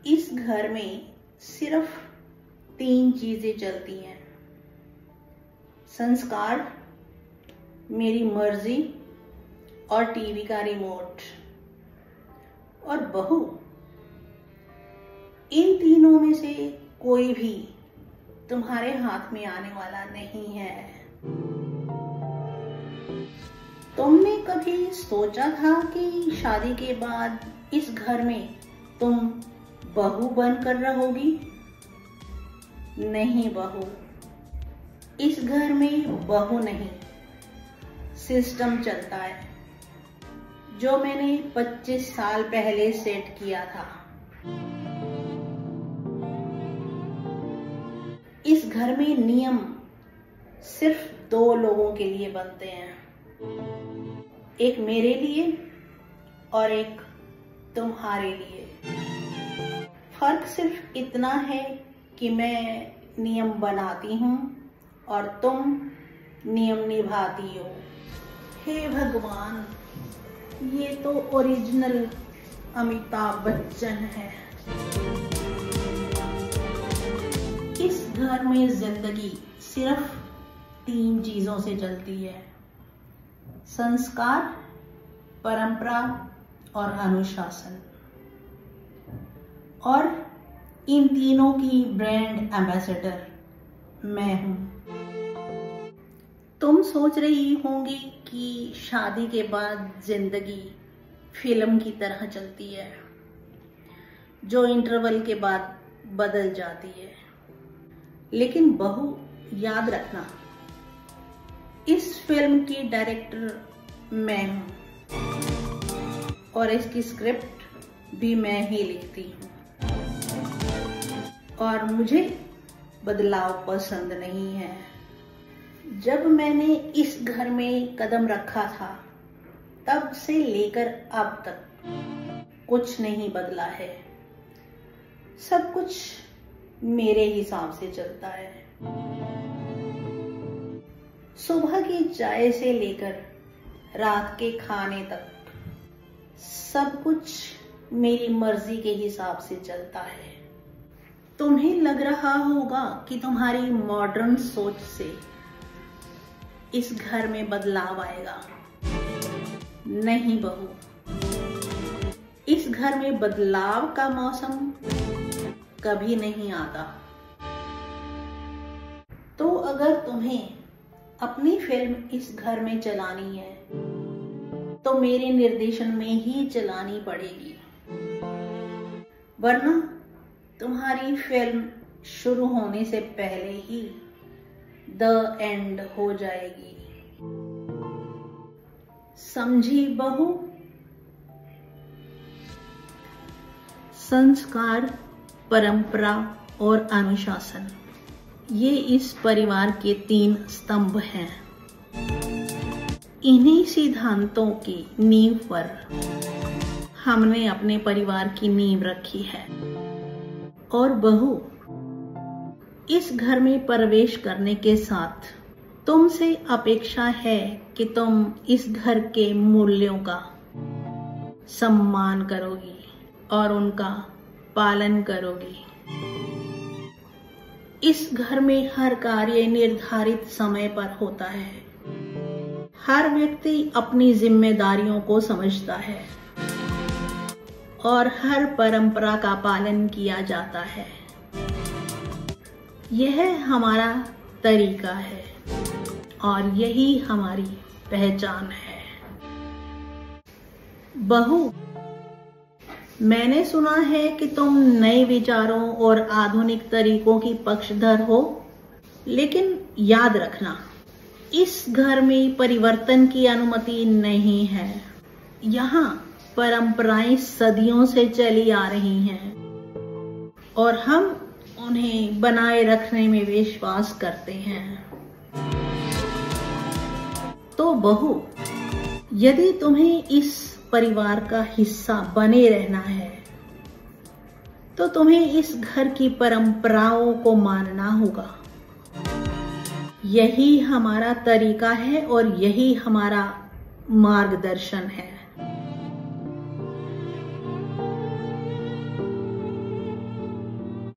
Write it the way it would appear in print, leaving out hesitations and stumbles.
इस घर में सिर्फ 3 चीजें चलती हैं: संस्कार, मेरी मर्जी और टीवी का रिमोट। और बहू, इन तीनों में से कोई भी तुम्हारे हाथ में आने वाला नहीं है। तुमने कभी सोचा था कि शादी के बाद इस घर में तुम बहू बनकर रहोगी? नहीं बहू, इस घर में बहू नहीं, सिस्टम चलता है जो मैंने 25 साल पहले सेट किया था। इस घर में नियम सिर्फ 2 लोगों के लिए बनते हैं, एक मेरे लिए और एक तुम्हारे लिए। फर्क सिर्फ इतना है कि मैं नियम बनाती हूँ और तुम नियम निभाती हो। हे भगवान, ये तो ओरिजिनल अमिताभ बच्चन है। इस घर में जिंदगी सिर्फ 3 चीजों से चलती है: संस्कार, परंपरा और अनुशासन। और इन तीनों की ब्रांड एम्बेसडर मैं हूं। तुम सोच रही होंगी कि शादी के बाद जिंदगी फिल्म की तरह चलती है, जो इंटरवल के बाद बदल जाती है। लेकिन बहू, याद रखना, इस फिल्म की डायरेक्टर मैं हूं और इसकी स्क्रिप्ट भी मैं ही लिखती हूं। और मुझे बदलाव पसंद नहीं है। जब मैंने इस घर में कदम रखा था, तब से लेकर अब तक कुछ नहीं बदला है। सब कुछ मेरे हिसाब से चलता है। सुबह की चाय से लेकर रात के खाने तक सब कुछ मेरी मर्जी के हिसाब से चलता है। तुम्हें लग रहा होगा कि तुम्हारी मॉडर्न सोच से इस घर में बदलाव आएगा। नहीं बहू, इस घर में बदलाव का मौसम कभी नहीं आता। तो अगर तुम्हें अपनी फिल्म इस घर में चलानी है, तो मेरे निर्देशन में ही चलानी पड़ेगी, वरना तुम्हारी फिल्म शुरू होने से पहले ही द एंड हो जाएगी। समझी बहू? संस्कार, परंपरा और अनुशासन, ये इस परिवार के 3 स्तंभ हैं। इन्हीं सिद्धांतों की नींव पर हमने अपने परिवार की नींव रखी है। और बहू, इस घर में प्रवेश करने के साथ तुमसे अपेक्षा है कि तुम इस घर के मूल्यों का सम्मान करोगी और उनका पालन करोगी। इस घर में हर कार्य निर्धारित समय पर होता है। हर व्यक्ति अपनी जिम्मेदारियों को समझता है और हर परंपरा का पालन किया जाता है। यह हमारा तरीका है और यही हमारी पहचान है। बहू, मैंने सुना है कि तुम नए विचारों और आधुनिक तरीकों की पक्षधर हो, लेकिन याद रखना, इस घर में परिवर्तन की अनुमति नहीं है। यहाँ परंपराएं सदियों से चली आ रही हैं और हम उन्हें बनाए रखने में विश्वास करते हैं। तो बहू, यदि तुम्हें इस परिवार का हिस्सा बने रहना है, तो तुम्हें इस घर की परंपराओं को मानना होगा। यही हमारा तरीका है और यही हमारा मार्गदर्शन है।